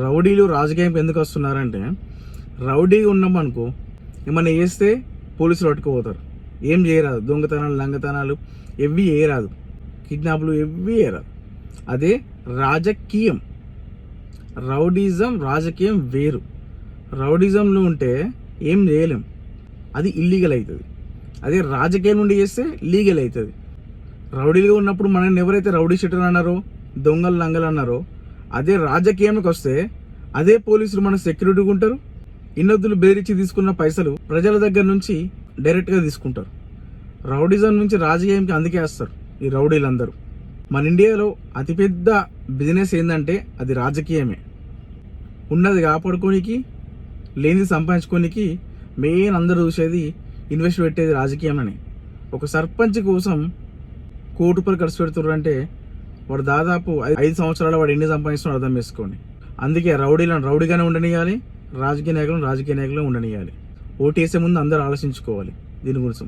రౌడీలు రాజకీయానికి ఎందుకు వస్తున్నారంటే, రౌడీగా ఉన్నామనుకో ఏమన్నా చేస్తే పోలీసులు పట్టుకుపోతారు. ఏం చేయరాదు, దొంగతనాలు లంగతనాలు ఎవ్వి చేయరాదు, కిడ్నాప్లు ఎవ్వి చేయరాదు. అదే రాజకీయం, రౌడీజం రాజకీయం వేరు. రౌడీజంలో ఉంటే ఏం చేయలేం, అది ఇల్లీగల్ అవుతుంది. అదే రాజకీయం నుండి చేస్తే లీగల్ అవుతుంది. రౌడీలుగా ఉన్నప్పుడు మనల్ని ఎవరైతే రౌడీ షీటర్ అన్నారో, దొంగలు లంగలు అన్నారో, అదే రాజకీయానికి వస్తే అదే పోలీసులు మన సెక్యూరిటీగా ఉంటారు. ఇన్నొద్దులు బెదిరించి తీసుకున్న పైసలు ప్రజల దగ్గర నుంచి డైరెక్ట్గా తీసుకుంటారు. రౌడీజం నుంచి రాజకీయానికి అందుకే వస్తారు ఈ రౌడీలందరూ. మన ఇండియాలో అతిపెద్ద బిజినెస్ ఏంటంటే అది రాజకీయమే. ఉన్నది కాపాడుకోనికి, లేనిది సంపాదించుకోనికి మెయిన్ అందరూ చూసేది, ఇన్వెస్ట్ పెట్టేది రాజకీయం. ఒక సర్పంచ్ కోసం ₹1 కోటి ఖర్చు పెడుతున్నారు అంటే వాడు దాదాపు 5 సంవత్సరాలు వాడు ఎన్ని సంపాదిస్తున్నాడో అర్థం చేసుకోండి. అందుకే రౌడీలను రౌడీగానే ఉండనియాలి, రాజకీయ నాయకులను రాజకీయ నాయకులను ఉండనియాలి. ఓటు వేసే ముందు అందరూ ఆలోచించుకోవాలి దీని గురించి.